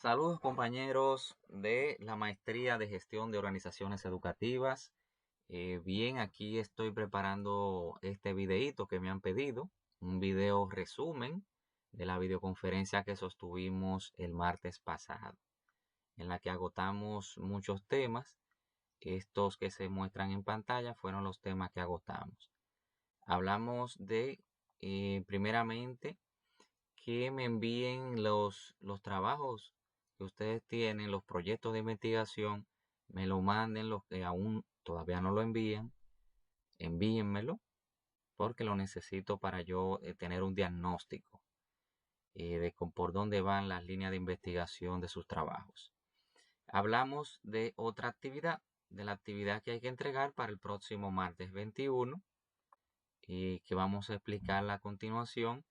Saludos compañeros de la maestría de gestión de organizaciones educativas. Bien, aquí estoy preparando este videíto que me han pedido, un video resumen de la videoconferencia que sostuvimos el martes pasado, en la que agotamos muchos temas. Estos que se muestran en pantalla fueron los temas que agotamos. Hablamos de, primeramente, que me envíen los trabajos que ustedes tienen, los proyectos de investigación, me lo manden, los que aún todavía no lo envían, envíenmelo, porque lo necesito para yo tener un diagnóstico de por dónde van las líneas de investigación de sus trabajos. Hablamos de otra actividad, de la actividad que hay que entregar para el próximo martes 21 y que vamos a explicar a continuación.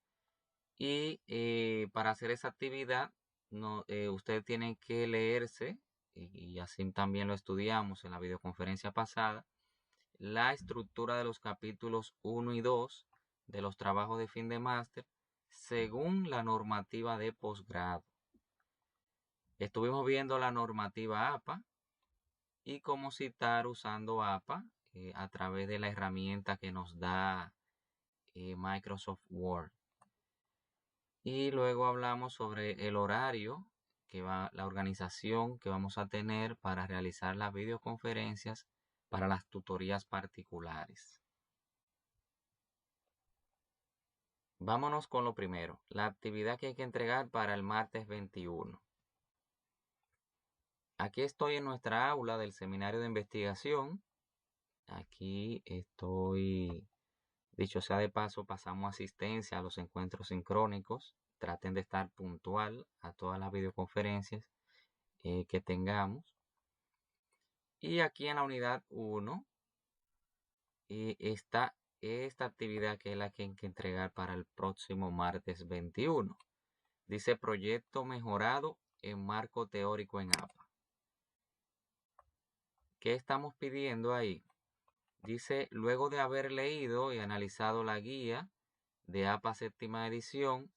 Y para hacer esa actividad, ustedes tienen que leerse, y así también lo estudiamos en la videoconferencia pasada, la estructura de los capítulos 1 y 2 de los trabajos de fin de máster según la normativa de posgrado. Estuvimos viendo la normativa APA y cómo citar usando APA a través de la herramienta que nos da Microsoft Word. Y luego hablamos sobre el horario la organización que vamos a tener para realizar las videoconferencias para las tutorías particulares. Vámonos con lo primero, la actividad que hay que entregar para el martes 21. Aquí estoy en nuestra aula del seminario de investigación. Aquí estoy, dicho sea de paso, pasamos asistencia a los encuentros sincrónicos. Traten de estar puntual a todas las videoconferencias que tengamos. Y aquí en la unidad 1 está esta actividad que es la que hay que entregar para el próximo martes 21. Dice proyecto mejorado en marco teórico en APA. ¿Qué estamos pidiendo ahí? Dice, luego de haber leído y analizado la guía de APA séptima edición,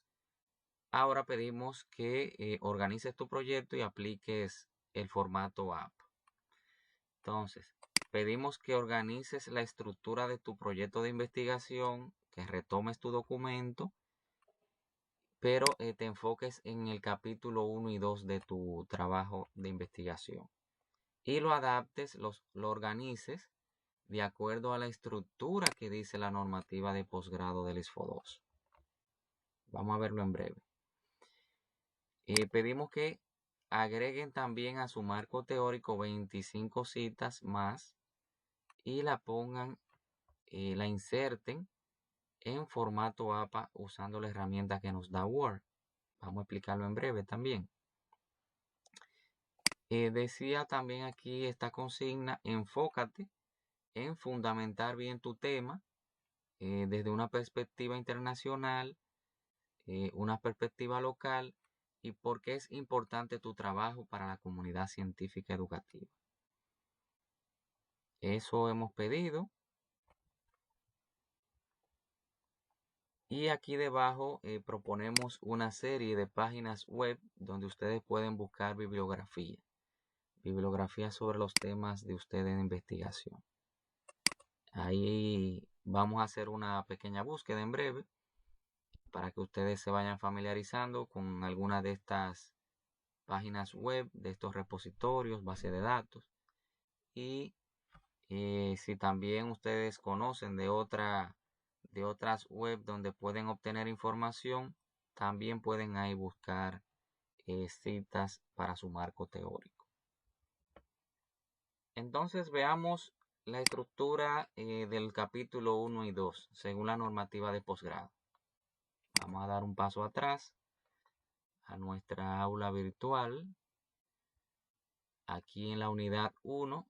ahora pedimos que organices tu proyecto y apliques el formato APA. Entonces, pedimos que organices la estructura de tu proyecto de investigación, que retomes tu documento, pero te enfoques en el capítulo 1 y 2 de tu trabajo de investigación. Y lo adaptes, lo organices de acuerdo a la estructura que dice la normativa de posgrado del ISFO2. Vamos a verlo en breve. Pedimos que agreguen también a su marco teórico 25 citas más y la pongan, la inserten en formato APA usando la herramienta que nos da Word. Vamos a explicarlo en breve también. Decía también aquí esta consigna, enfócate en fundamentar bien tu tema desde una perspectiva internacional, una perspectiva local y por qué es importante tu trabajo para la comunidad científica educativa. Eso hemos pedido. Y aquí debajo proponemos una serie de páginas web donde ustedes pueden buscar bibliografía sobre los temas de ustedes en investigación. Ahí vamos a hacer una pequeña búsqueda en breve para que ustedes se vayan familiarizando con algunas de estas páginas web, de estos repositorios, base de datos. Y si también ustedes conocen de otras web donde pueden obtener información, también pueden ahí buscar citas para su marco teórico. Entonces veamos la estructura del capítulo 1 y 2 según la normativa de posgrado. Vamos a dar un paso atrás a nuestra aula virtual. Aquí en la unidad 1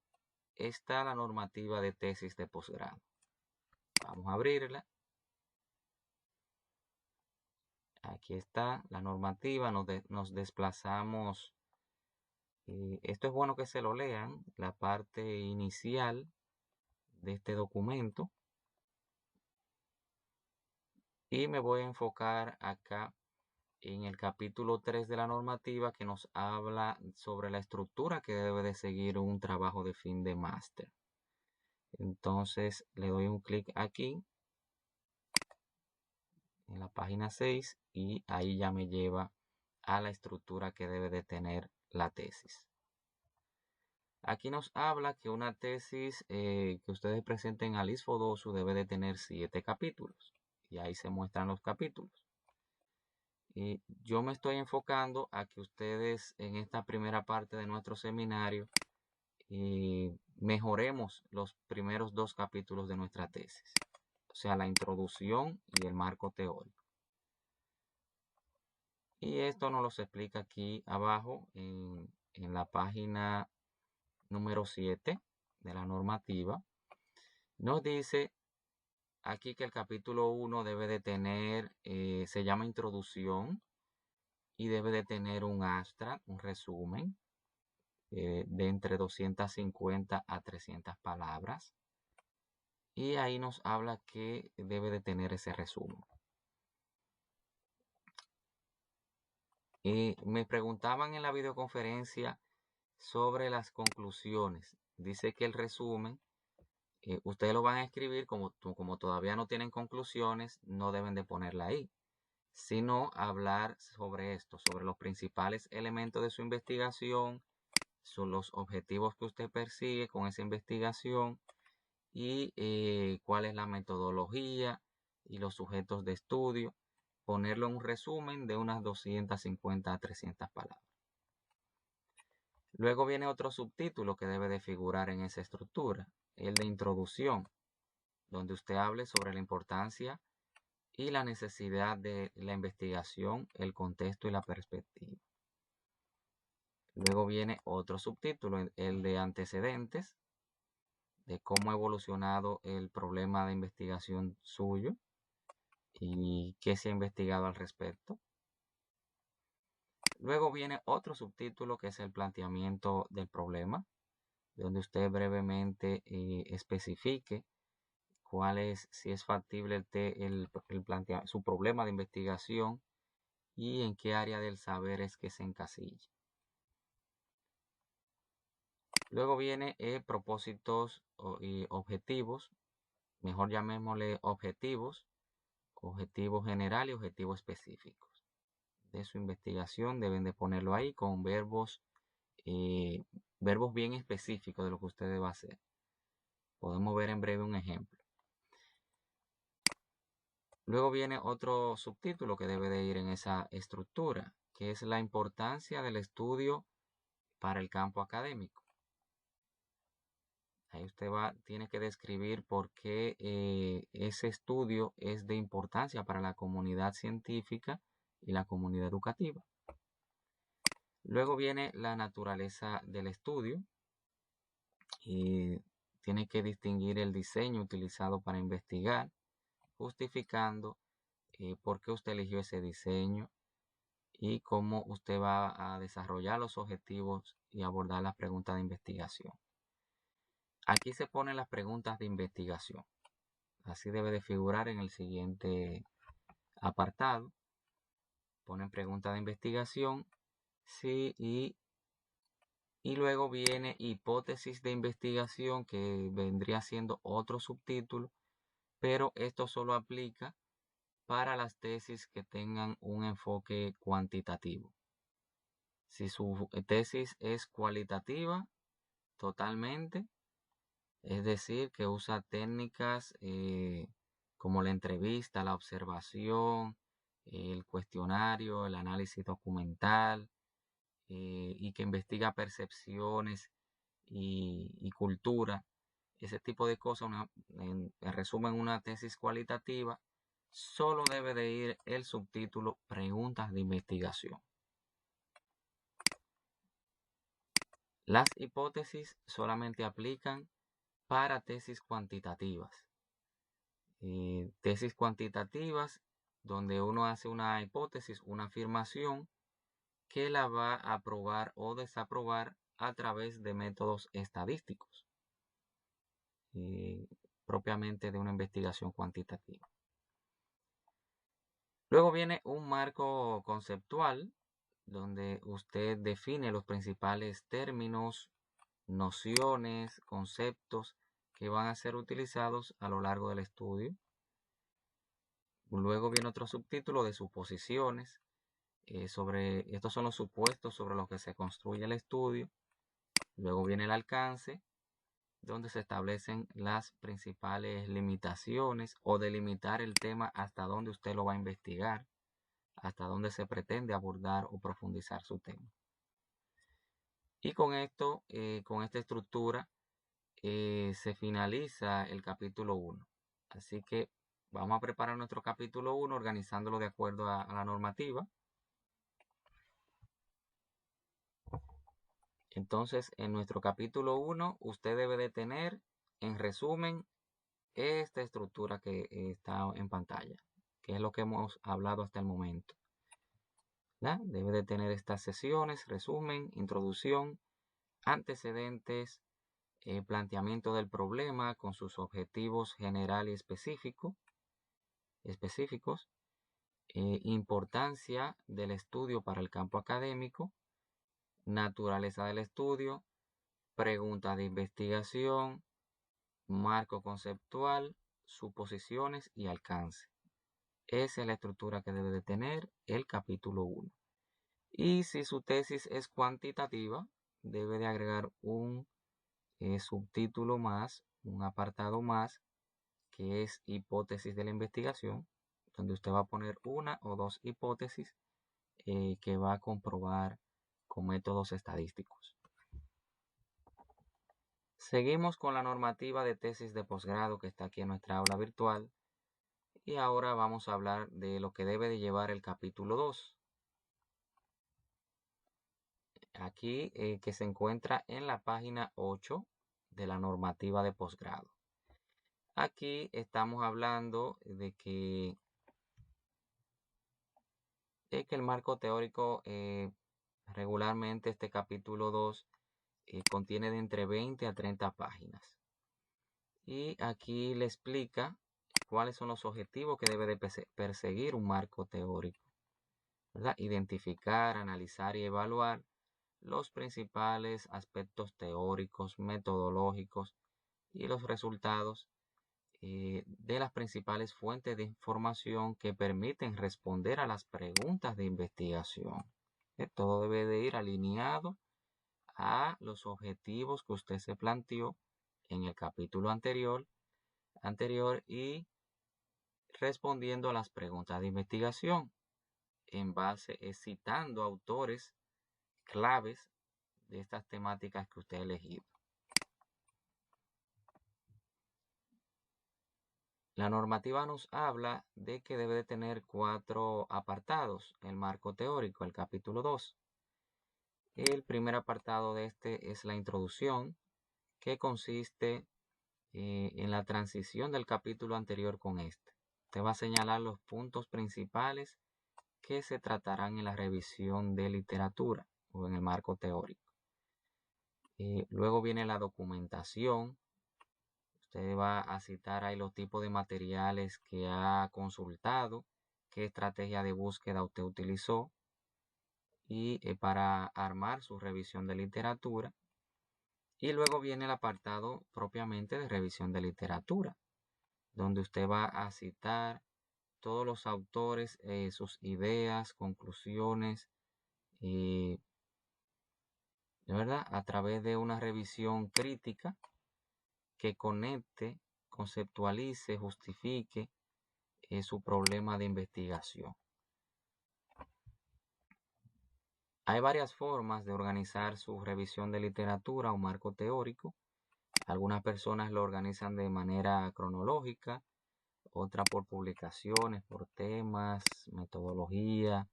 está la normativa de tesis de posgrado. Vamos a abrirla. Aquí está la normativa, nos desplazamos. Esto es bueno que se lo lean, la parte inicial de este documento. Y me voy a enfocar acá en el capítulo 3 de la normativa, que nos habla sobre la estructura que debe de seguir un trabajo de fin de máster. Entonces le doy un clic aquí en la página 6 y ahí ya me lleva a la estructura que debe de tener la tesis. Aquí nos habla que una tesis que ustedes presenten al ISFODOSU debe de tener 7 capítulos y ahí se muestran los capítulos. Y yo me estoy enfocando a que ustedes en esta primera parte de nuestro seminario mejoremos los primeros 2 capítulos de nuestra tesis, o sea, la introducción y el marco teórico. Y esto nos lo explica aquí abajo en la página número 7 de la normativa. Nos dice aquí que el capítulo 1 debe de tener, se llama introducción, y debe de tener un abstract, un resumen, de entre 250 a 300 palabras. Y ahí nos habla que debe de tener ese resumen. Me preguntaban en la videoconferencia sobre las conclusiones. Dice que el resumen, ustedes lo van a escribir como todavía no tienen conclusiones, no deben de ponerla ahí, sino hablar sobre esto, sobre los principales elementos de su investigación, son los objetivos que usted persigue con esa investigación y cuál es la metodología y los sujetos de estudio. Ponerlo en un resumen de unas 250 a 300 palabras. Luego viene otro subtítulo que debe de figurar en esa estructura, el de introducción, donde usted hable sobre la importancia y la necesidad de la investigación, el contexto y la perspectiva. Luego viene otro subtítulo, el de antecedentes, de cómo ha evolucionado el problema de investigación suyo y qué se ha investigado al respecto. Luego viene otro subtítulo que es el planteamiento del problema, donde usted brevemente especifique cuál es, si es factible su problema de investigación y en qué área del saber es que se encasilla. Luego viene propósitos y objetivos, mejor llamémosle objetivos general y objetivos específicos de su investigación. Deben de ponerlo ahí con verbos bien específicos de lo que usted va a hacer. Podemos ver en breve un ejemplo. Luego viene otro subtítulo que debe de ir en esa estructura, que es la importancia del estudio para el campo académico. Ahí usted tiene que describir por qué ese estudio es de importancia para la comunidad científica y la comunidad educativa. Luego viene la naturaleza del estudio y tiene que distinguir el diseño utilizado para investigar, justificando por qué usted eligió ese diseño y cómo usted va a desarrollar los objetivos y abordar las preguntas de investigación. Aquí se ponen las preguntas de investigación. Así debe de figurar en el siguiente apartado. Ponen preguntas de investigación, sí, y luego viene hipótesis de investigación, que vendría siendo otro subtítulo, pero esto solo aplica para las tesis que tengan un enfoque cuantitativo. Si su tesis es cualitativa totalmente, es decir, que usa técnicas como la entrevista, la observación, el cuestionario, el análisis documental, y que investiga percepciones y cultura, ese tipo de cosas, en resumen, una tesis cualitativa, solo debe de ir el subtítulo preguntas de investigación. Las hipótesis solamente aplican para tesis cuantitativas. Tesis cuantitativas donde uno hace una hipótesis, una afirmación que la va a aprobar o desaprobar a través de métodos estadísticos, propiamente de una investigación cuantitativa. Luego viene un marco conceptual donde usted define los principales términos, nociones, conceptos que van a ser utilizados a lo largo del estudio. Luego viene otro subtítulo de suposiciones. Estos son los supuestos sobre los que se construye el estudio. Luego viene el alcance, donde se establecen las principales limitaciones o delimitar el tema hasta dónde usted lo va a investigar, hasta dónde se pretende abordar o profundizar su tema. Y con esto, con esta estructura, se finaliza el capítulo 1. Así que vamos a preparar nuestro capítulo 1 organizándolo de acuerdo a la normativa. Entonces, en nuestro capítulo 1, usted debe de tener, en resumen, esta estructura que está en pantalla, que es lo que hemos hablado hasta el momento. ¿Ya? Debe de tener estas sesiones: resumen, introducción, antecedentes, planteamiento del problema con sus objetivos general y específicos, importancia del estudio para el campo académico, naturaleza del estudio, preguntas de investigación, marco conceptual, suposiciones y alcance. Esa es la estructura que debe de tener el capítulo 1. Y si su tesis es cuantitativa, debe de agregar un subtítulo más, un apartado más, que es hipótesis de la investigación, donde usted va a poner una o dos hipótesis que va a comprobar con métodos estadísticos. Seguimos con la normativa de tesis de posgrado que está aquí en nuestra aula virtual, y ahora vamos a hablar de lo que debe de llevar el capítulo 2. Aquí que se encuentra en la página 8 de la normativa de posgrado. Aquí estamos hablando de que el marco teórico, regularmente este capítulo 2 contiene de entre 20 a 30 páginas. Y aquí le explica cuáles son los objetivos que debe de perseguir un marco teórico, ¿verdad? Identificar, analizar y evaluar los principales aspectos teóricos, metodológicos y los resultados de las principales fuentes de información que permiten responder a las preguntas de investigación. Todo debe de ir alineado a los objetivos que usted se planteó en el capítulo anterior y respondiendo a las preguntas de investigación en base, citando autores claves de estas temáticas que usted ha elegido. La normativa nos habla de que debe de tener 4 apartados el marco teórico, el capítulo 2. El primer apartado de este es la introducción, que consiste en la transición del capítulo anterior con este. Te va a señalar los puntos principales que se tratarán en la revisión de literatura o en el marco teórico. Luego viene la documentación. Usted va a citar ahí los tipos de materiales que ha consultado, qué estrategia de búsqueda usted utilizó y para armar su revisión de literatura. Y luego viene el apartado propiamente de revisión de literatura, donde usted va a citar todos los autores, sus ideas, conclusiones, de verdad, a través de una revisión crítica que conecte, conceptualice, justifique su problema de investigación. Hay varias formas de organizar su revisión de literatura o marco teórico. Algunas personas lo organizan de manera cronológica, otras por publicaciones, por temas, metodología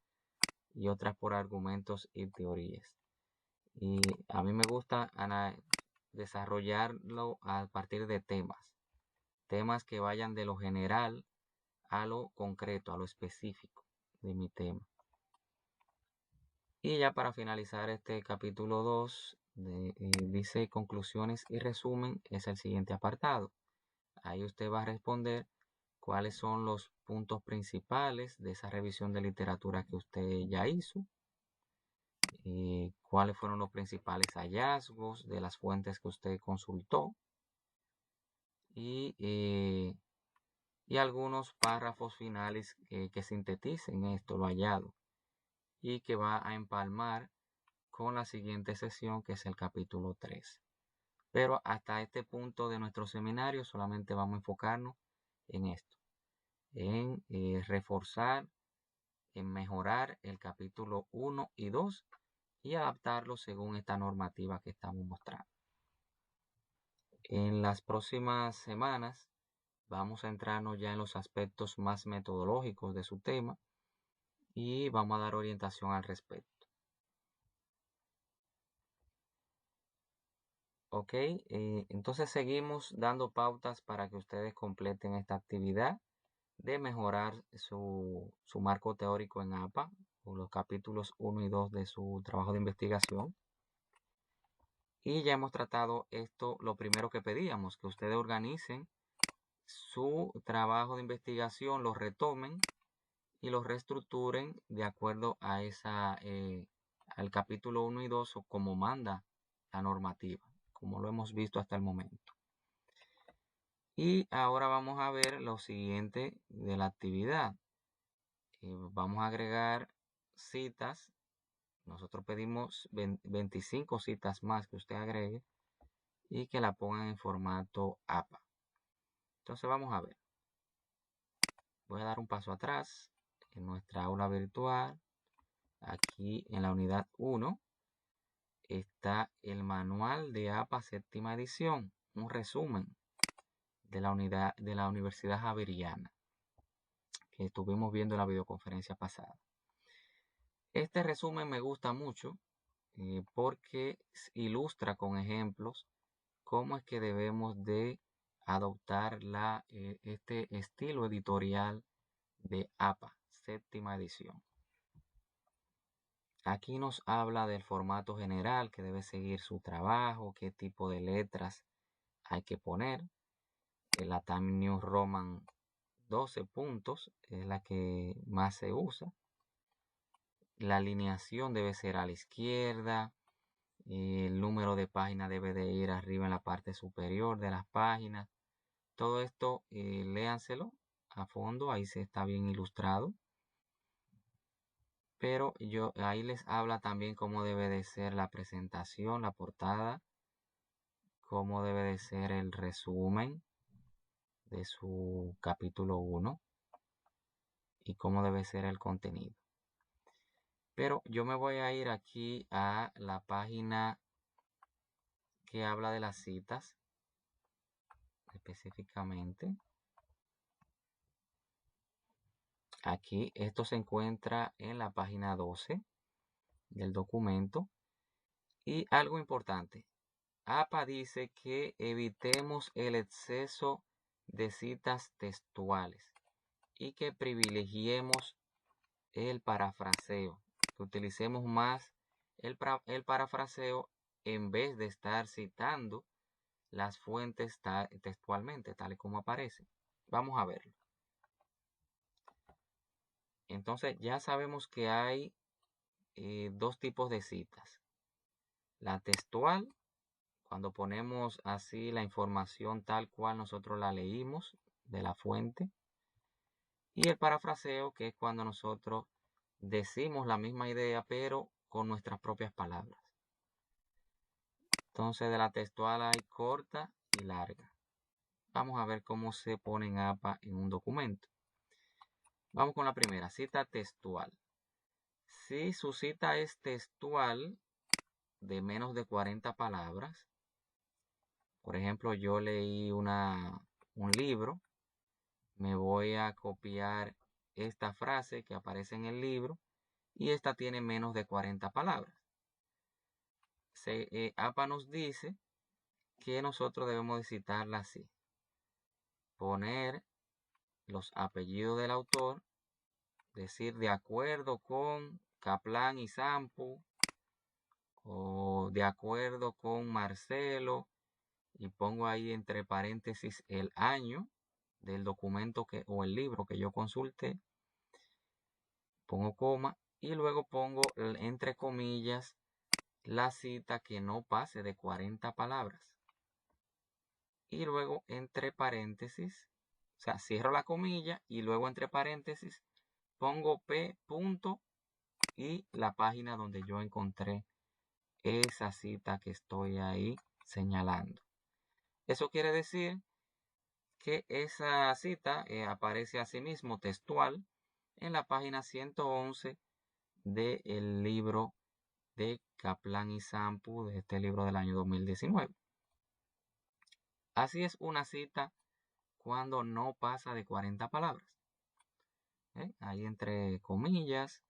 y otras por argumentos y teorías. Y a mí me gusta desarrollarlo a partir de temas que vayan de lo general a lo concreto, a lo específico de mi tema. Y ya para finalizar este capítulo 2, dice conclusiones y resumen, es el siguiente apartado. Ahí usted va a responder cuáles son los puntos principales de esa revisión de literatura que usted ya hizo, cuáles fueron los principales hallazgos de las fuentes que usted consultó y algunos párrafos finales que sinteticen esto, lo hallado, y que va a empalmar con la siguiente sesión, que es el capítulo 3. Pero hasta este punto de nuestro seminario solamente vamos a enfocarnos en esto, en reforzar, en mejorar el capítulo 1 y 2 y adaptarlo según esta normativa que estamos mostrando. En las próximas semanas vamos a entrarnos ya en los aspectos más metodológicos de su tema y vamos a dar orientación al respecto. Ok, entonces seguimos dando pautas para que ustedes completen esta actividad de mejorar su marco teórico en APA, o los capítulos 1 y 2 de su trabajo de investigación. Y ya hemos tratado esto, lo primero que pedíamos, que ustedes organicen su trabajo de investigación, lo retomen y lo reestructuren de acuerdo a al capítulo 1 y 2 o como manda la normativa, como lo hemos visto hasta el momento. Y ahora vamos a ver lo siguiente de la actividad. Vamos a agregar citas. Nosotros pedimos 25 citas más que usted agregue y que la pongan en formato APA. Entonces vamos a ver. Voy a dar un paso atrás en nuestra aula virtual. Aquí en la unidad 1 está el manual de APA séptima edición, un resumen de la unidad de la Universidad Javeriana que estuvimos viendo en la videoconferencia pasada. Este resumen me gusta mucho porque ilustra con ejemplos cómo es que debemos de adoptar este estilo editorial de APA, séptima edición. Aquí nos habla del formato general que debe seguir su trabajo, qué tipo de letras hay que poner. La Times New Roman 12 puntos es la que más se usa. La alineación debe ser a la izquierda. El número de páginas debe de ir arriba en la parte superior de las páginas. Todo esto léanselo a fondo, ahí se está bien ilustrado. Pero ahí les habla también cómo debe de ser la presentación, la portada, cómo debe de ser el resumen de su capítulo 1 y cómo debe ser el contenido. Pero yo me voy a ir aquí a la página que habla de las citas específicamente. Aquí esto se encuentra en la página 12 del documento. Y algo importante, APA dice que evitemos el exceso de citas textuales y que privilegiemos el parafraseo, que utilicemos más el parafraseo en vez de estar citando las fuentes textualmente, tal y como aparece. Vamos a verlo. Entonces ya sabemos que hay dos tipos de citas. La textual, cuando ponemos así la información tal cual nosotros la leímos de la fuente. Y el parafraseo, que es cuando nosotros decimos la misma idea, pero con nuestras propias palabras. Entonces de la textual hay corta y larga. Vamos a ver cómo se pone en APA en un documento. Vamos con la primera, cita textual. Si su cita es textual de menos de 40 palabras, por ejemplo, yo leí un libro, me voy a copiar esta frase que aparece en el libro y esta tiene menos de 40 palabras. APA nos dice que nosotros debemos de citarla así. Poner los apellidos del autor, decir de acuerdo con Kaplan y Sampu, o de acuerdo con Marcelo, y pongo ahí entre paréntesis el año del documento o el libro que yo consulté, pongo coma y luego pongo entre comillas la cita que no pase de 40 palabras. Y luego entre paréntesis, o sea, cierro la comilla y luego entre paréntesis pongo P punto y la página donde yo encontré esa cita que estoy ahí señalando. Eso quiere decir que esa cita aparece asimismo textual en la página 111 del libro de Kaplan y Sampu, de este libro del año 2019. Así es una cita cuando no pasa de 40 palabras. Ahí entre comillas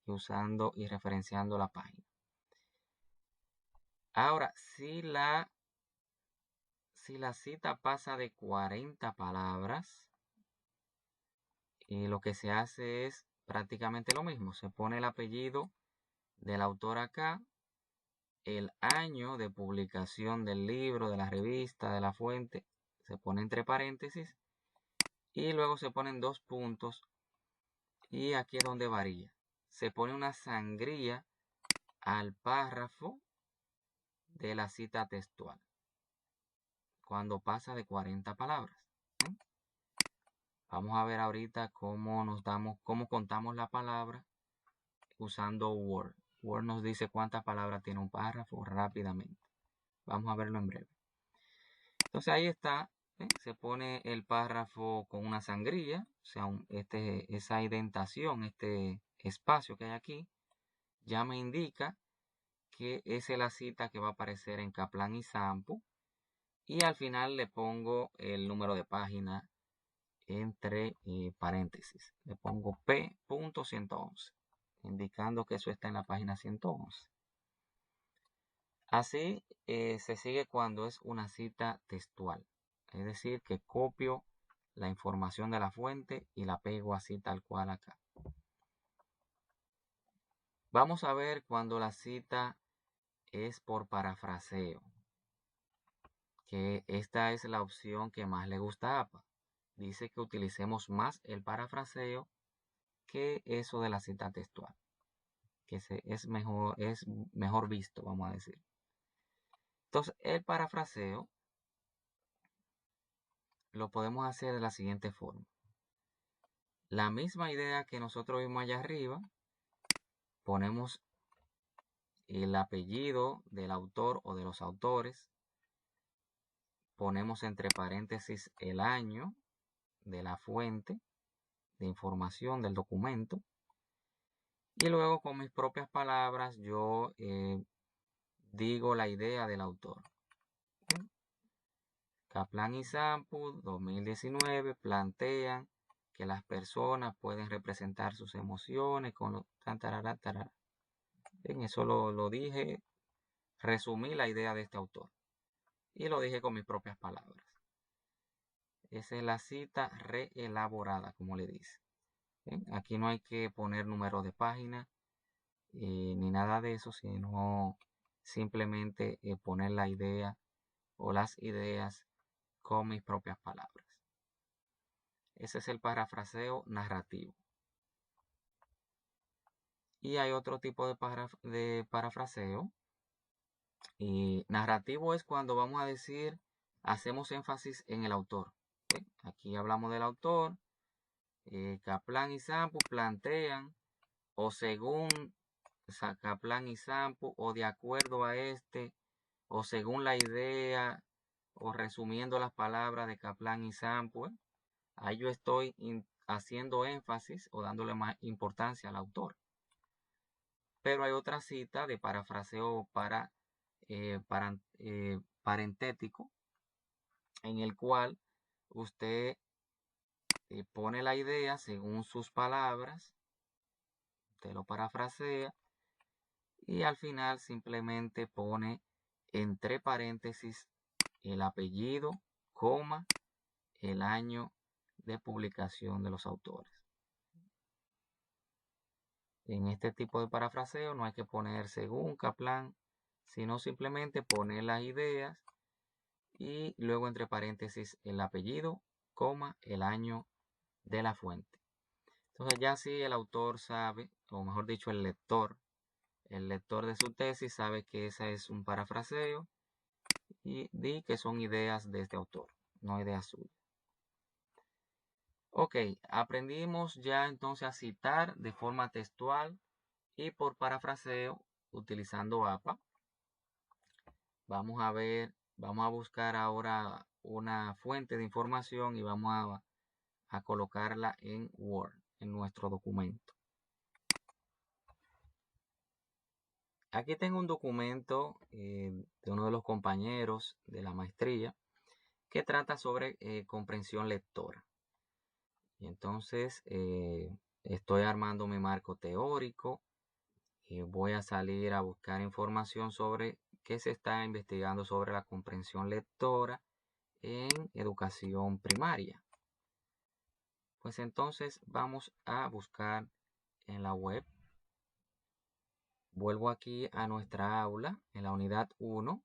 y usando y referenciando la página. Ahora, si la cita pasa de 40 palabras, lo que se hace es prácticamente lo mismo. Se pone el apellido del autor acá, el año de publicación del libro, de la revista, de la fuente, se pone entre paréntesis y luego se ponen 2 puntos y aquí es donde varía. Se pone una sangría al párrafo de la cita textual cuando pasa de 40 palabras. Vamos a ver ahorita cómo contamos la palabra usando Word. Word nos dice cuántas palabras tiene un párrafo rápidamente. Vamos a verlo en breve. Entonces ahí está, se pone el párrafo con una sangría, o sea, esa indentación, este espacio que hay aquí, ya me indica que esa es la cita que va a aparecer en Kaplan y Sampu. Y al final le pongo el número de página entre paréntesis. Le pongo P.111, indicando que eso está en la página 111. Así se sigue cuando es una cita textual. Es decir, que copio la información de la fuente y la pego así tal cual acá. Vamos a ver cuando la cita es por parafraseo, que esta es la opción que más le gusta a APA. Dice que utilicemos más el parafraseo que eso de la cita textual, que es mejor visto, vamos a decir. Entonces, el parafraseo lo podemos hacer de la siguiente forma. La misma idea que nosotros vimos allá arriba, ponemos el apellido del autor o de los autores, ponemos entre paréntesis el año de la fuente de información del documento y luego con mis propias palabras yo digo la idea del autor. Kaplan y Sampu 2019 plantean que las personas pueden representar sus emociones con los En eso lo dije, resumí la idea de este autor y lo dije con mis propias palabras. Esa es la cita reelaborada, como le dice. Aquí no hay que poner número de página ni nada de eso, sino simplemente poner la idea o las ideas con mis propias palabras. Ese es el parafraseo narrativo. Y hay otro tipo de parafraseo. Y narrativo es cuando vamos a decir, hacemos énfasis en el autor. Aquí hablamos del autor. Kaplan y Sampu plantean, o según Kaplan y Sampu, o de acuerdo a este, o según la idea, o resumiendo las palabras de Kaplan y Sampu. Ahí yo estoy haciendo énfasis o dándole más importancia al autor. Pero hay otra cita de parafraseo parentético en el cual usted pone la idea según sus palabras, usted lo parafrasea y al final simplemente pone entre paréntesis el apellido, coma, el año de publicación de los autores. En este tipo de parafraseo no hay que poner según Kaplan, sino simplemente poner las ideas y luego entre paréntesis el apellido el año de la fuente. Entonces ya si el autor sabe, o mejor dicho el lector de su tesis sabe que ese es un parafraseo y di que son ideas de este autor, no ideas suyas. Ok, aprendimos ya entonces a citar de forma textual y por parafraseo utilizando APA. Vamos a buscar ahora una fuente de información y vamos a colocarla en Word, en nuestro documento. Aquí tengo un documento de uno de los compañeros de la maestría que trata sobre comprensión lectora. Y entonces estoy armando mi marco teórico y voy a salir a buscar información sobre qué se está investigando sobre la comprensión lectora en educación primaria. Pues entonces vamos a buscar en la web. Vuelvo aquí a nuestra aula en la unidad 1,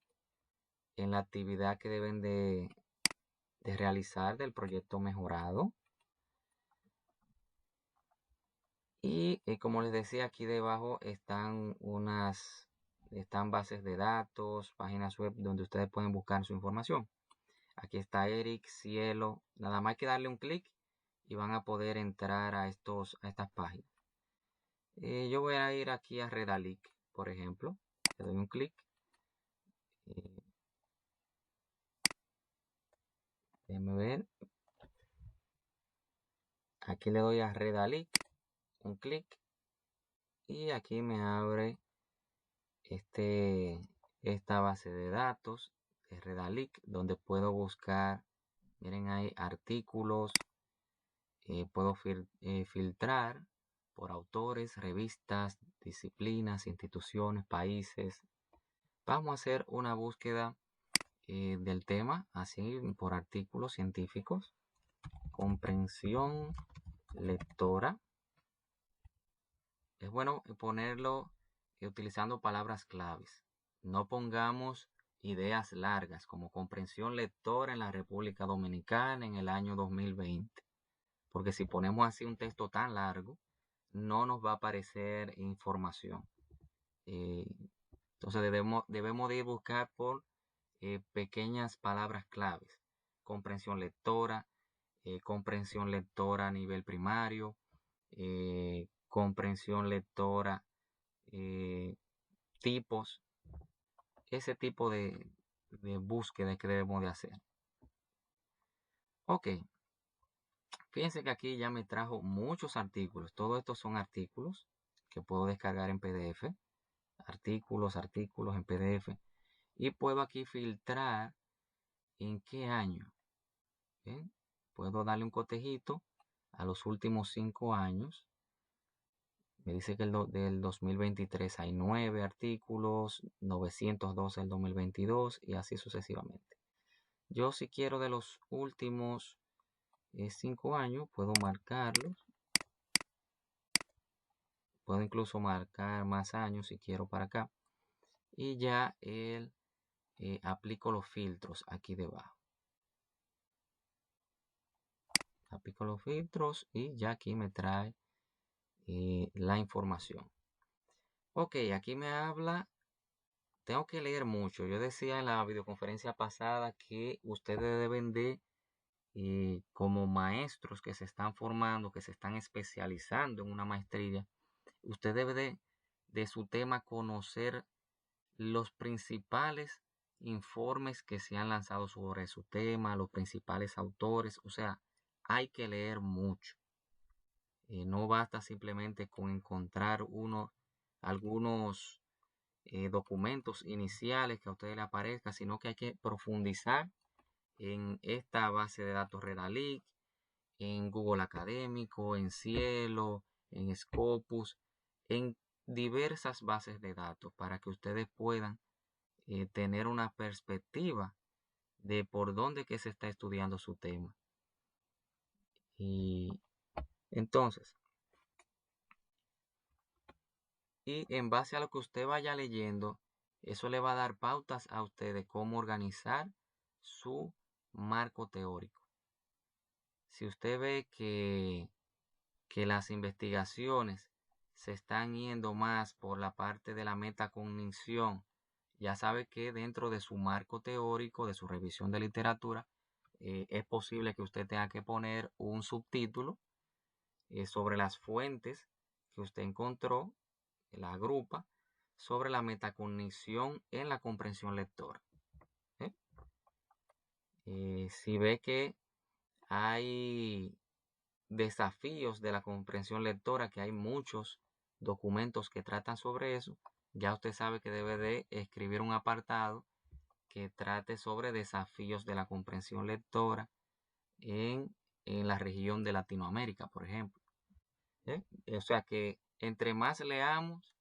en la actividad que deben de realizar del proyecto mejorado. Y como les decía, aquí debajo están bases de datos, páginas web donde ustedes pueden buscar su información. Aquí está Eric, Cielo. Nada más hay que darle un clic y van a poder entrar a estas páginas. Yo voy a ir aquí a Redalic, por ejemplo. Le doy un clic. Déjenme ver. Aquí le doy a Redalic, un clic. Y aquí me abre esta base de datos de Redalic, donde puedo buscar, miren ahí, artículos. Puedo filtrar por autores, revistas, disciplinas, instituciones, países. Vamos a hacer una búsqueda del tema, así por artículos científicos. Comprensión lectora. Es bueno ponerlo utilizando palabras claves. No pongamos ideas largas como comprensión lectora en la República Dominicana en el año 2020. Porque si ponemos así un texto tan largo, no nos va a aparecer información. Entonces debemos de ir buscar por pequeñas palabras claves. Comprensión lectora a nivel primario, comprensión lectora, tipos, ese tipo de búsqueda que debemos de hacer. Ok, fíjense que aquí ya me trajo muchos artículos. Todos estos son artículos que puedo descargar en PDF. Artículos en PDF. Y puedo aquí filtrar en qué año. ¿Bien? Puedo darle un cotejito a los últimos 5 años. Me dice que del 2023 hay 9 artículos, 912 del 2022 y así sucesivamente. Yo si quiero de los últimos 5 años, puedo marcarlos. Puedo incluso marcar más años si quiero para acá. Y ya aplico los filtros aquí debajo. Aplico los filtros y ya aquí me trae la información. Ok, aquí me habla. Tengo que leer mucho. Yo decía en la videoconferencia pasada que ustedes deben de, como maestros que se están formando, que se están especializando en una maestría, usted debe de su tema conocer los principales informes que se han lanzado sobre su tema, los principales autores. O sea, hay que leer mucho. No basta simplemente con encontrar algunos documentos iniciales que a ustedes les aparezca, sino que hay que profundizar en esta base de datos Redalic, en Google Académico, en Cielo, en Scopus, en diversas bases de datos para que ustedes puedan tener una perspectiva de por dónde que se está estudiando su tema. Y entonces, y en base a lo que usted vaya leyendo, eso le va a dar pautas a usted de cómo organizar su marco teórico. Si usted ve que las investigaciones se están yendo más por la parte de la metacognición, ya sabe que dentro de su marco teórico, de su revisión de literatura, es posible que usted tenga que poner un subtítulo sobre las fuentes que usted encontró, la agrupa, sobre la metacognición en la comprensión lectora. Si ve que hay desafíos de la comprensión lectora, que hay muchos documentos que tratan sobre eso, ya usted sabe que debe de escribir un apartado que trate sobre desafíos de la comprensión lectora en la región de Latinoamérica, por ejemplo. O sea que entre más leamos,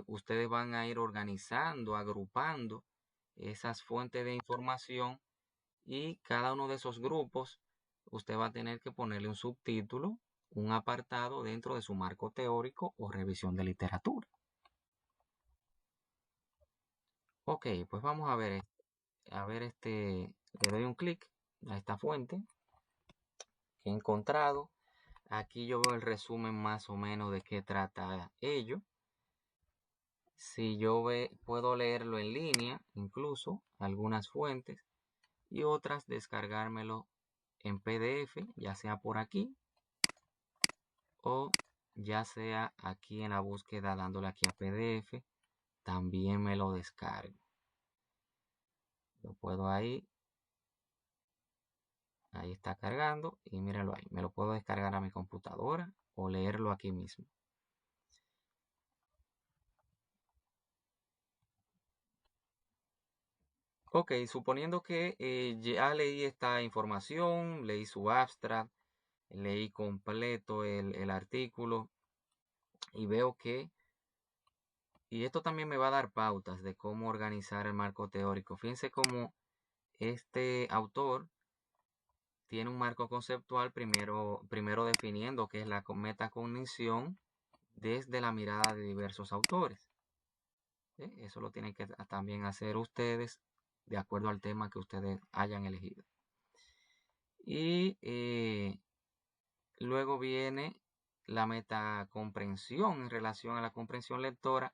ustedes van a ir organizando, agrupando esas fuentes de información, y cada uno de esos grupos usted va a tener que ponerle un subtítulo, un apartado dentro de su marco teórico o revisión de literatura. Ok, pues vamos a ver, le doy un clic a esta fuente que he encontrado. Aquí yo veo el resumen más o menos de qué trata ello. Si yo puedo leerlo en línea, incluso algunas fuentes, y otras descargármelo en PDF, ya sea por aquí o ya sea aquí en la búsqueda dándole aquí a PDF, también me lo descargo. Lo puedo ahí está cargando y mírenlo ahí. Me lo puedo descargar a mi computadora o leerlo aquí mismo. Ok, suponiendo que ya leí esta información, leí su abstract, leí completo el artículo y veo que, y esto también me va a dar pautas de cómo organizar el marco teórico. Fíjense cómo este autor tiene un marco conceptual primero definiendo qué es la metacognición desde la mirada de diversos autores. Eso lo tienen que también hacer ustedes de acuerdo al tema que ustedes hayan elegido. Y luego viene la metacomprensión en relación a la comprensión lectora.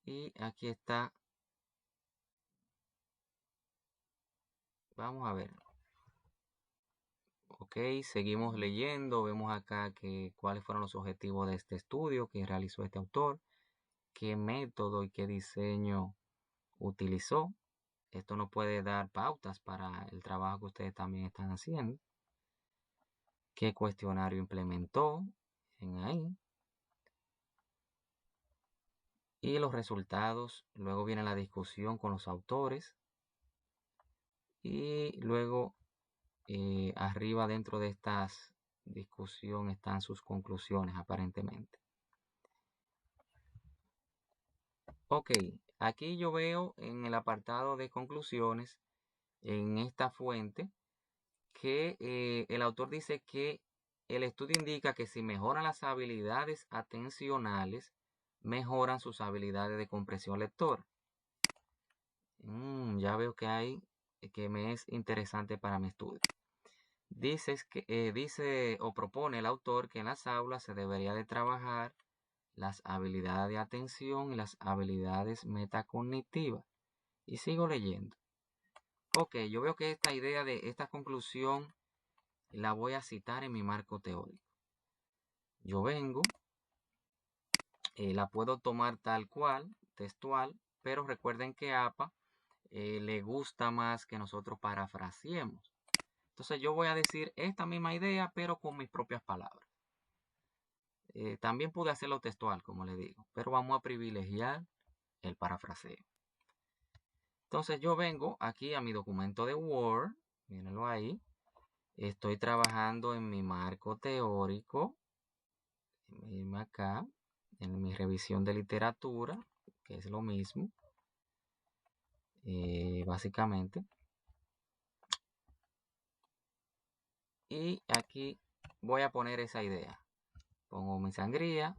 Y aquí está. Vamos a ver. Ok, seguimos leyendo. Vemos acá cuáles fueron los objetivos de este estudio que realizó este autor, qué método y qué diseño utilizó. Esto nos puede dar pautas para el trabajo que ustedes también están haciendo. ¿Qué cuestionario implementó en ahí? Y los resultados. Luego viene la discusión con los autores. Y luego arriba dentro de estas discusión están sus conclusiones aparentemente. Ok, aquí yo veo en el apartado de conclusiones en esta fuente que el autor dice que el estudio indica que si mejoran las habilidades atencionales, mejoran sus habilidades de comprensión lectora. Ya veo que que me es interesante para mi estudio. Dice o propone el autor que en las aulas se debería de trabajar las habilidades de atención y las habilidades metacognitivas. Y sigo leyendo. Ok, yo veo que esta idea de esta conclusión la voy a citar en mi marco teórico. Yo vengo, la puedo tomar tal cual, textual, pero recuerden que APA le gusta más que nosotros parafraseemos. Entonces yo voy a decir esta misma idea, pero con mis propias palabras. También pude hacerlo textual, como le digo, pero vamos a privilegiar el parafraseo. Entonces yo vengo aquí a mi documento de Word, mírenlo ahí. Estoy trabajando en mi marco teórico, acá, en mi revisión de literatura, que es lo mismo, básicamente. Y aquí voy a poner esa idea. Pongo mi sangría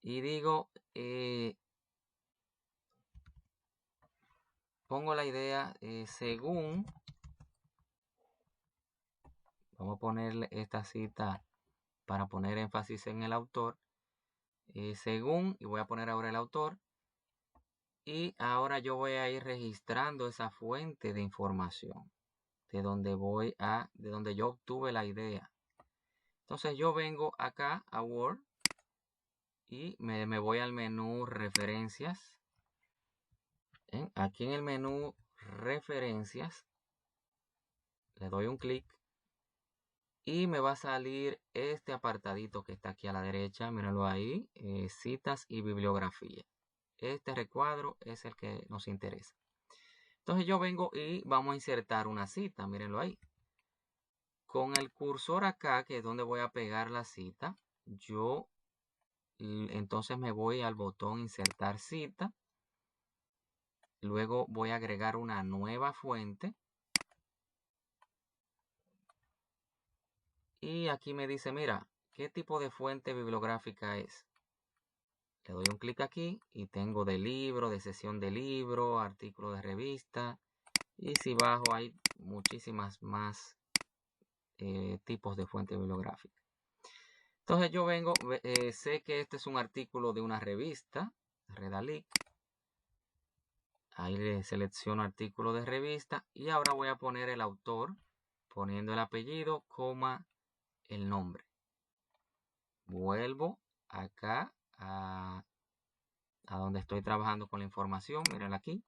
y digo, pongo la idea según, Vamos a ponerle esta cita para poner énfasis en el autor. Según, y voy a poner ahora el autor. Y ahora yo voy a ir registrando esa fuente de información de donde yo obtuve la idea. Entonces yo vengo acá a Word y me voy al menú referencias. Aquí en el menú referencias le doy un clic y me va a salir este apartadito que está aquí a la derecha. Mírenlo ahí, citas y bibliografía. Este recuadro es el que nos interesa. Entonces yo vengo y vamos a insertar una cita, mírenlo ahí. Con el cursor acá, que es donde voy a pegar la cita, yo entonces me voy al botón insertar cita. Luego voy a agregar una nueva fuente. Y aquí me dice, mira, ¿qué tipo de fuente bibliográfica es? Le doy un clic aquí y tengo de libro, de sesión de libro, artículo de revista. Y si bajo hay muchísimas más tipos de fuente bibliográfica. Entonces yo vengo, sé que este es un artículo de una revista, Redalic. Ahí le selecciono artículo de revista y ahora voy a poner el autor, poniendo el apellido, coma, el nombre. Vuelvo acá a donde estoy trabajando con la información, miren aquí.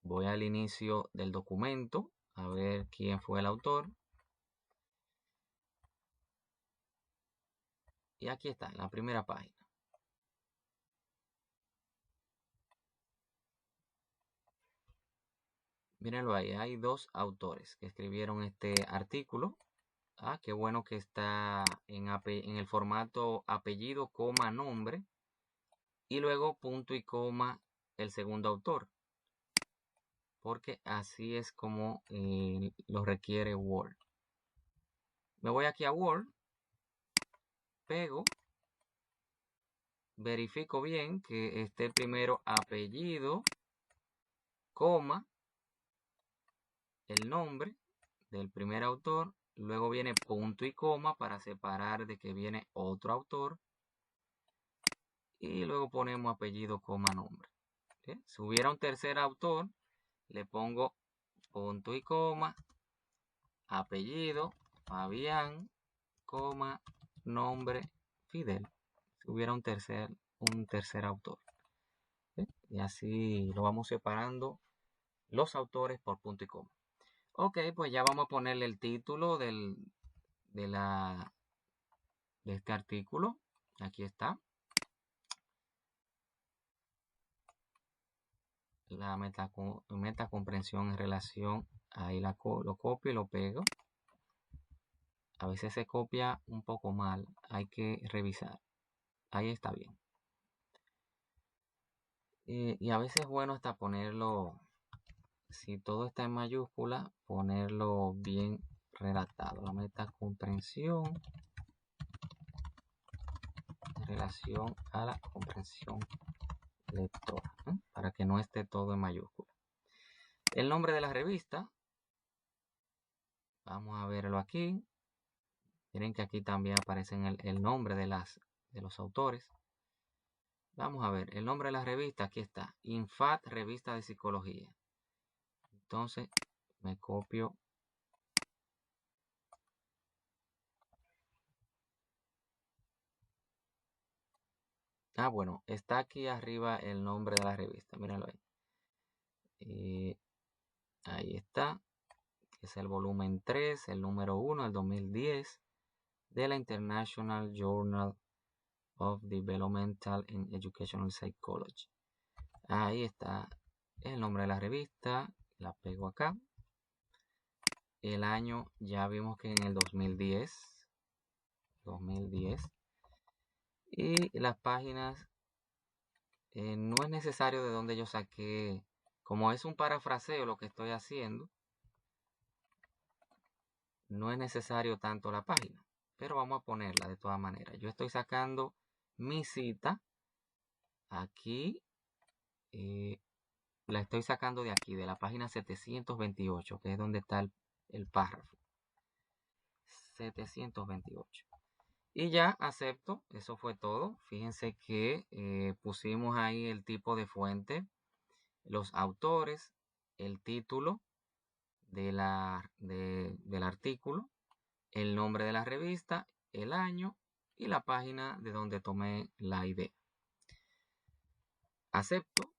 Voy al inicio del documento a ver quién fue el autor. Y aquí está, en la primera página. Mírenlo ahí, hay dos autores que escribieron este artículo. Qué bueno que está en el formato apellido, coma, nombre. Y luego punto y coma el segundo autor. Porque así es como lo requiere Word. Me voy aquí a Word. Pego. Verifico bien que esté primero apellido, coma, el nombre del primer autor. Luego viene punto y coma para separar de que viene otro autor. Y luego ponemos apellido, coma, nombre. ¿Sí? Si hubiera un tercer autor, le pongo punto y coma, apellido, Fabián, coma, nombre, Fidel. Si hubiera un tercer autor. ¿Sí? Y así lo vamos separando los autores por punto y coma. Ok, pues ya vamos a ponerle el título de este artículo. Aquí está. La metacomprensión en relación, ahí lo copio y lo pego. A veces se copia un poco mal, hay que revisar. Ahí está bien. Y a veces es bueno hasta ponerlo, si todo está en mayúscula, ponerlo bien redactado. La metacomprensión en relación a la comprensión lectora, para que no esté todo en mayúscula. El nombre de la revista, vamos a verlo aquí. Miren que aquí también aparece el nombre de los autores. Vamos a ver, el nombre de la revista, aquí está. INFAT, Revista de Psicología. Entonces, me copio. Bueno, está aquí arriba el nombre de la revista. Mírenlo ahí. Ahí está. Es el volumen 3, el número 1, el 2010, de la International Journal of Developmental and Educational Psychology. Ahí está el nombre de la revista. La pego acá. El año ya vimos que en el 2010. Y las páginas, no es necesario de donde yo saqué, como es un parafraseo lo que estoy haciendo, no es necesario tanto la página, pero vamos a ponerla de todas maneras. Yo estoy sacando mi cita aquí la estoy sacando de aquí, de la página 728, que es donde está el párrafo. 728. Y ya acepto, eso fue todo. Fíjense que pusimos ahí el tipo de fuente, los autores, el título del artículo, el nombre de la revista, el año y la página de donde tomé la idea. Acepto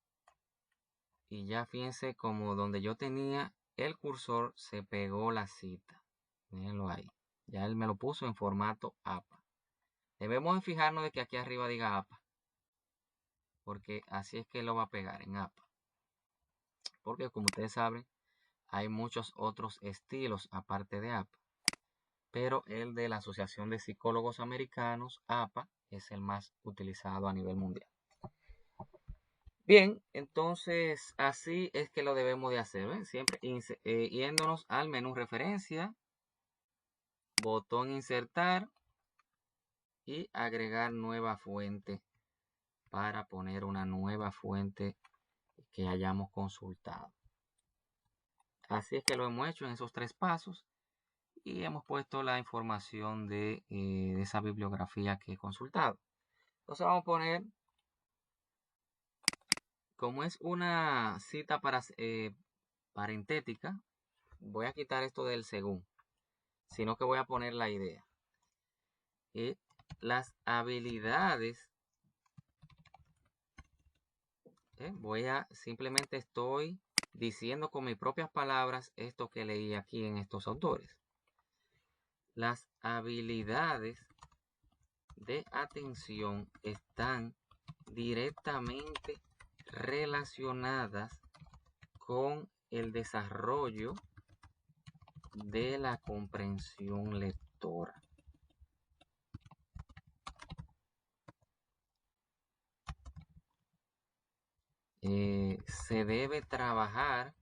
y ya fíjense como donde yo tenía el cursor se pegó la cita. Mírenlo ahí. Ya él me lo puso en formato APA. Debemos de fijarnos de que aquí arriba diga APA, porque así es que lo va a pegar en APA. Porque como ustedes saben, hay muchos otros estilos aparte de APA. Pero el de la Asociación de Psicólogos Americanos, APA, es el más utilizado a nivel mundial. Bien, entonces así es que lo debemos de hacer, ¿ven? Siempre yéndonos al menú referencia, botón insertar y agregar nueva fuente para poner una nueva fuente que hayamos consultado. Así es que lo hemos hecho en esos 3 pasos y hemos puesto la información de esa bibliografía que he consultado. Entonces vamos a poner, como es una cita parentética, voy a quitar esto del según, sino que voy a poner la idea. Las habilidades, simplemente estoy diciendo con mis propias palabras esto que leí aquí en estos autores. Las habilidades de atención están directamente relacionadas con el desarrollo de la comprensión lectora. Se debe trabajar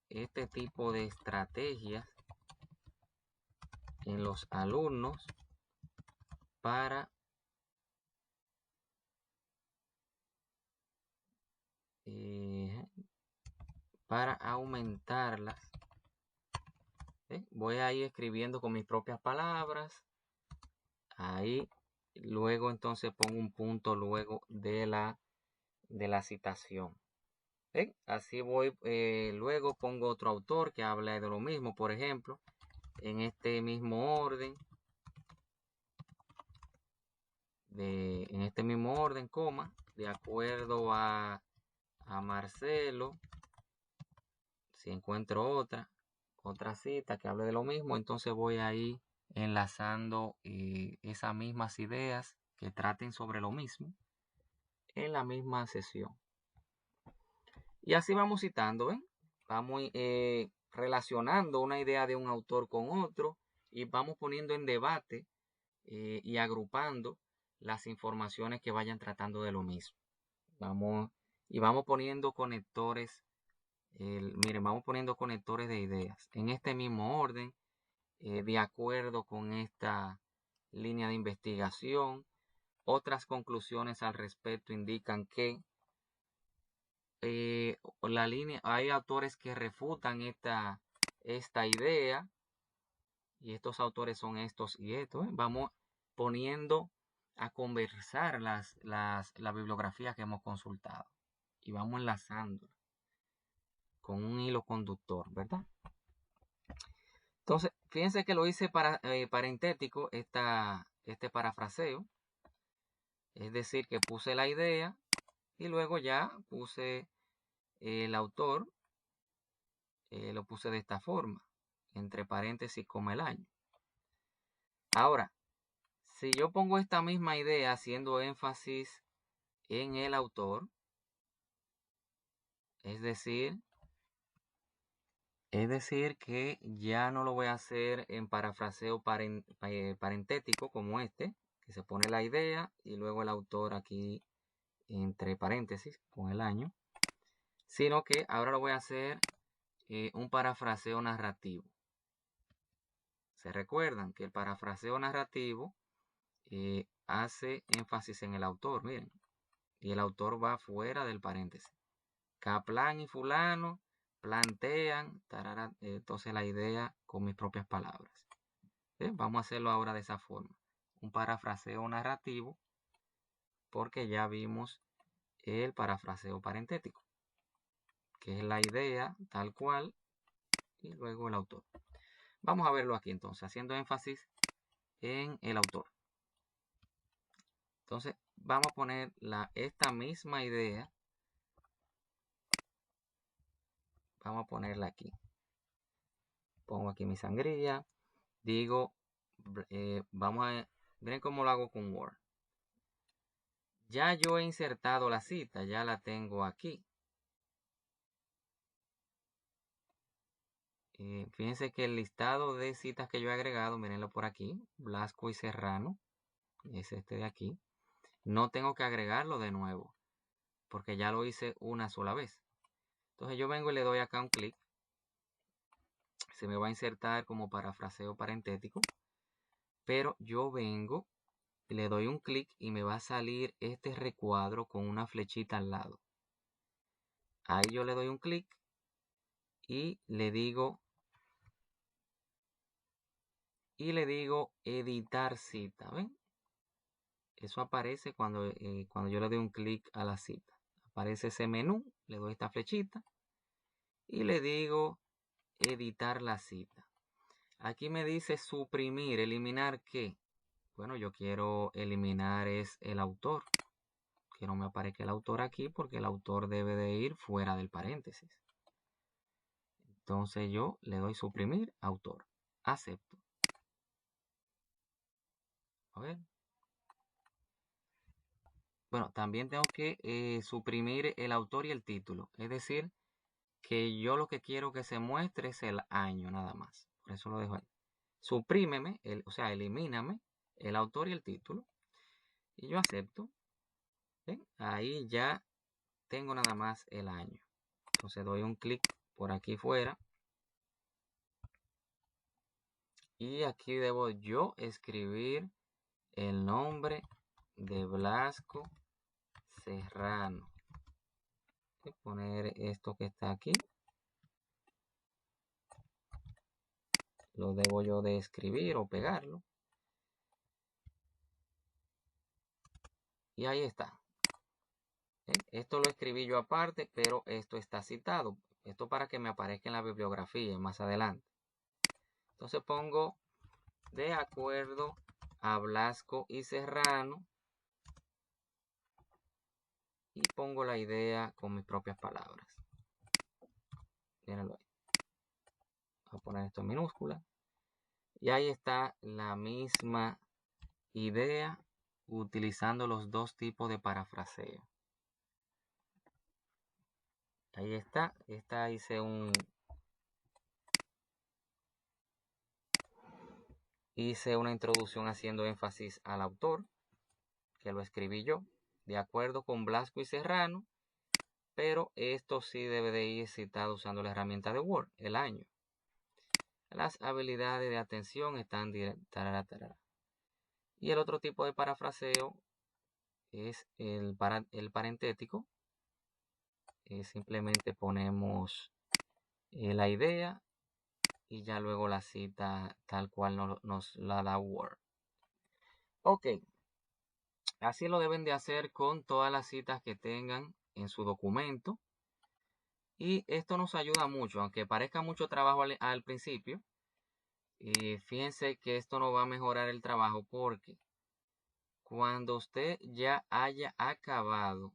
este tipo de estrategias en los alumnos para aumentarlas. Voy a ir escribiendo con mis propias palabras. Ahí, luego entonces pongo un punto luego de la citación. Así voy, luego pongo otro autor que habla de lo mismo, por ejemplo, en este mismo orden, coma, de acuerdo a Marcelo. Si encuentro otra cita que hable de lo mismo, entonces voy ahí enlazando esas mismas ideas que traten sobre lo mismo en la misma sesión. Y así vamos citando, vamos relacionando una idea de un autor con otro y vamos poniendo en debate y agrupando las informaciones que vayan tratando de lo mismo. Vamos poniendo conectores, miren, vamos poniendo conectores de ideas en este mismo orden, de acuerdo con esta línea de investigación. Otras conclusiones al respecto indican que hay autores que refutan esta idea y estos autores son estos y estos. Vamos poniendo a conversar la bibliografía que hemos consultado y vamos enlazando con un hilo conductor, ¿verdad? Entonces, fíjense que lo hice parentético este parafraseo, es decir, que puse la idea y luego ya puse el autor, lo puse de esta forma, entre paréntesis como el año. Ahora, si yo pongo esta misma idea haciendo énfasis en el autor, es decir que ya no lo voy a hacer en parafraseo parentético como este, que se pone la idea y luego el autor aquí entre paréntesis con el año, sino que ahora lo voy a hacer un parafraseo narrativo. Se recuerdan que el parafraseo narrativo hace énfasis en el autor, miren, y el autor va fuera del paréntesis. Kaplan y fulano plantean, tarara, entonces la idea con mis propias palabras. Vamos a hacerlo ahora de esa forma. Un parafraseo narrativo, porque ya vimos el parafraseo parentético, que es la idea tal cual y luego el autor. Vamos a verlo aquí entonces, haciendo énfasis en el autor. Entonces vamos a poner esta misma idea, vamos a ponerla aquí. Pongo aquí mi sangría, digo, miren cómo lo hago con Word. Ya yo he insertado la cita, ya la tengo aquí. Fíjense que el listado de citas que yo he agregado, mírenlo por aquí, Blasco y Serrano, es este de aquí. No tengo que agregarlo de nuevo, porque ya lo hice una sola vez. Entonces yo vengo y le doy acá un clic. Se me va a insertar como parafraseo parentético, pero yo vengo y le doy un clic y me va a salir este recuadro con una flechita al lado. Ahí yo le doy un clic y le digo editar cita, ¿ven? Eso aparece cuando yo le doy un clic a la cita. Aparece ese menú, le doy esta flechita y le digo editar la cita. Aquí me dice suprimir, eliminar ¿qué? Bueno, yo quiero eliminar es el autor. Que no me aparezca el autor aquí porque el autor debe de ir fuera del paréntesis. Entonces yo le doy suprimir autor. Acepto. A ver. Bueno, también tengo que suprimir el autor y el título. Es decir, que yo lo que quiero que se muestre es el año nada más. Por eso lo dejo ahí. Suprímeme, o sea, elimíname el autor y el título. Y yo acepto. ¿Ven? Ahí ya tengo nada más el año. Entonces doy un clic por aquí fuera. Y aquí debo yo escribir el nombre de Blasco Serrano. Voy a poner esto que está aquí. Lo debo yo de escribir o pegarlo. Y ahí está. Esto lo escribí yo aparte, pero esto está citado. Esto para que me aparezca en la bibliografía más adelante. Entonces pongo de acuerdo a Blasco y Serrano. Y pongo la idea con mis propias palabras. Mírenlo ahí. Voy a poner esto en minúscula. Y ahí está la misma idea utilizando los dos tipos de parafraseo. Ahí está. Esta hice una introducción haciendo énfasis al autor, que lo escribí yo, de acuerdo con Blasco y Serrano, pero esto sí debe de ir citado usando la herramienta de Word, el año. Las habilidades de atención están tarara. Y el otro tipo de parafraseo es el parentético. Simplemente ponemos la idea y ya luego la cita tal cual nos la da Word. Ok, así lo deben de hacer con todas las citas que tengan en su documento. Y esto nos ayuda mucho, aunque parezca mucho trabajo al principio. Fíjense que esto no va a mejorar el trabajo porque cuando usted ya haya acabado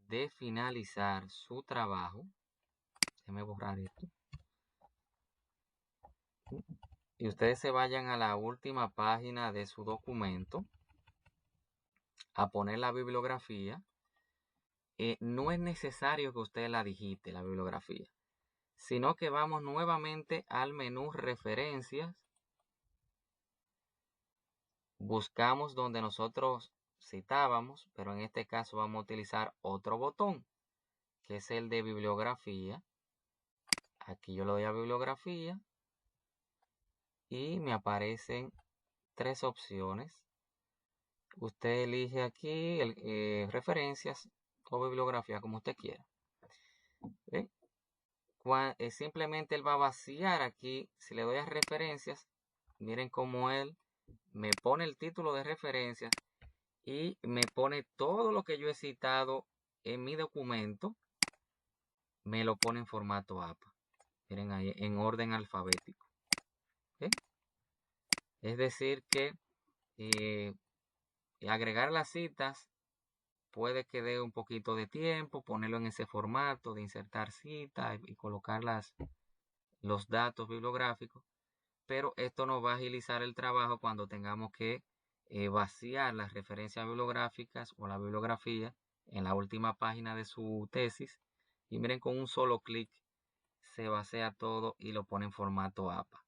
de finalizar su trabajo, déjeme borrar esto, y ustedes se vayan a la última página de su documento a poner la bibliografía, no es necesario que usted la digite, la bibliografía, sino que vamos nuevamente al menú referencias, buscamos donde nosotros citábamos, pero en este caso vamos a utilizar otro botón, que es el de bibliografía. Aquí yo le doy a bibliografía y me aparecen tres opciones. Usted elige aquí referencias o bibliografía como usted quiera. ¿Ve? Simplemente él va a vaciar aquí. Si le doy a referencias, miren cómo él me pone el título de referencias y me pone todo lo que yo he citado en mi documento, me lo pone en formato APA. Miren ahí, en orden alfabético. ¿Okay? Es decir que agregar las citas puede que dé un poquito de tiempo, ponerlo en ese formato de insertar citas y colocar los datos bibliográficos, pero esto nos va a agilizar el trabajo cuando tengamos que vaciar las referencias bibliográficas o la bibliografía en la última página de su tesis. Y miren, con un solo clic se vacía todo y lo pone en formato APA.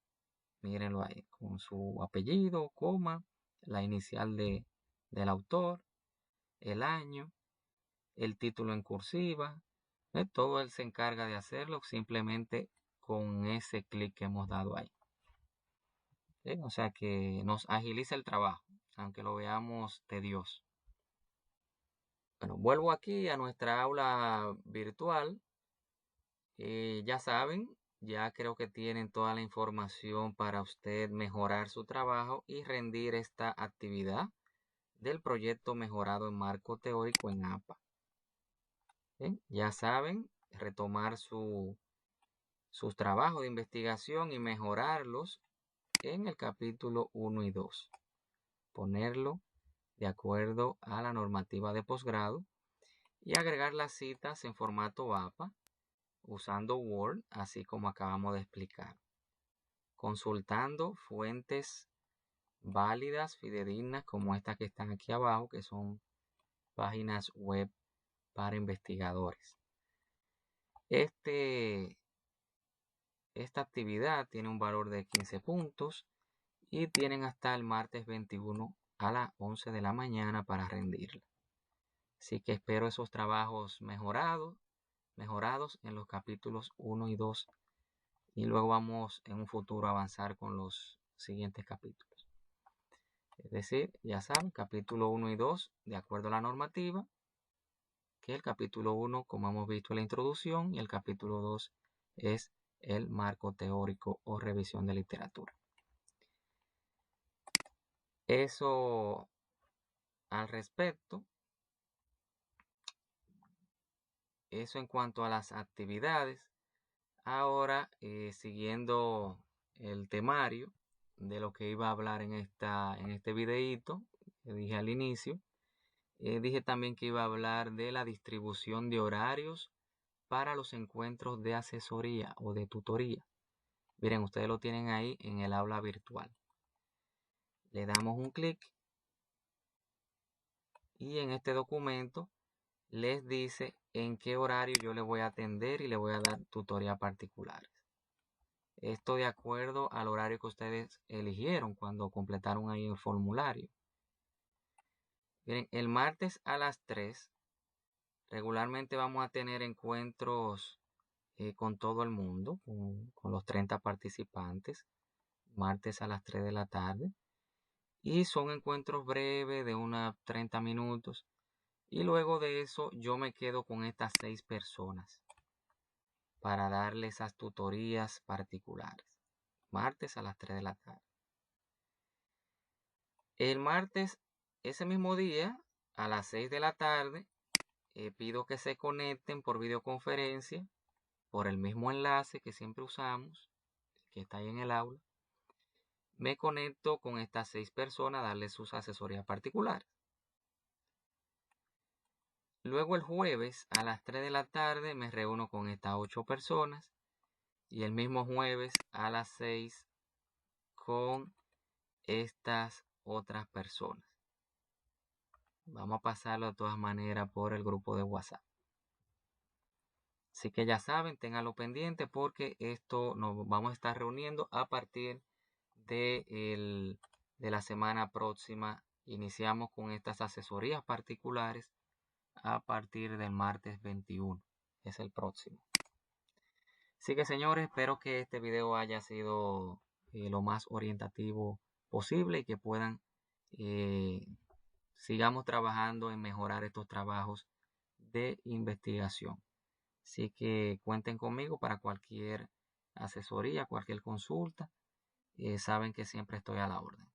Mírenlo ahí, con su apellido, coma, la inicial del autor, el año, el título en cursiva. Todo él se encarga de hacerlo simplemente con ese clic que hemos dado ahí. O sea que nos agiliza el trabajo, aunque lo veamos tedioso. Bueno, vuelvo aquí a nuestra aula virtual. Ya saben, ya creo que tienen toda la información para usted mejorar su trabajo y rendir esta actividad del proyecto mejorado en marco teórico en APA. Ya saben, retomar sus trabajos de investigación y mejorarlos en el capítulo 1 y 2. Ponerlo de acuerdo a la normativa de posgrado y agregar las citas en formato APA usando Word, así como acabamos de explicar. Consultando fuentes válidas, fidedignas, como estas que están aquí abajo, que son páginas web para investigadores. Esta actividad tiene un valor de 15 puntos y tienen hasta el martes 21 a las 11 de la mañana para rendirla. Así que espero esos trabajos mejorados en los capítulos 1 y 2 y luego vamos en un futuro a avanzar con los siguientes capítulos. Es decir, ya saben, capítulo 1 y 2 de acuerdo a la normativa, que el capítulo 1, como hemos visto en la introducción, y el capítulo 2 es el marco teórico o revisión de literatura. Eso al respecto. Eso en cuanto a las actividades. Ahora, siguiendo el temario de lo que iba a hablar en este videíto que dije al inicio, dije también que iba a hablar de la distribución de horarios para los encuentros de asesoría o de tutoría. Miren, ustedes lo tienen ahí en el aula virtual. Le damos un clic y en este documento les dice en qué horario yo le voy a atender y le voy a dar tutoría particulares. Esto de acuerdo al horario que ustedes eligieron cuando completaron ahí el formulario. Miren, el martes a las 3 regularmente vamos a tener encuentros con todo el mundo, con los 30 participantes, martes a las 3 de la tarde. Y son encuentros breves de unos 30 minutos. Y luego de eso yo me quedo con estas 6 personas para darles esas tutorías particulares. Martes a las 3 de la tarde. El martes, ese mismo día, a las 6 de la tarde, pido que se conecten por videoconferencia, por el mismo enlace que siempre usamos, que está ahí en el aula. Me conecto con estas 6 personas a darles sus asesorías particulares. Luego el jueves a las 3 de la tarde me reúno con estas 8 personas y el mismo jueves a las 6 con estas otras personas. Vamos a pasarlo de todas maneras por el grupo de WhatsApp. Así que ya saben, ténganlo pendiente porque esto nos vamos a estar reuniendo a partir de la semana próxima. Iniciamos con estas asesorías particulares a partir del martes 21. Es el próximo. Así que señores, espero que este video haya sido lo más orientativo posible y que puedan sigamos trabajando en mejorar estos trabajos de investigación. Así que cuenten conmigo para cualquier asesoría, cualquier consulta. Saben que siempre estoy a la orden.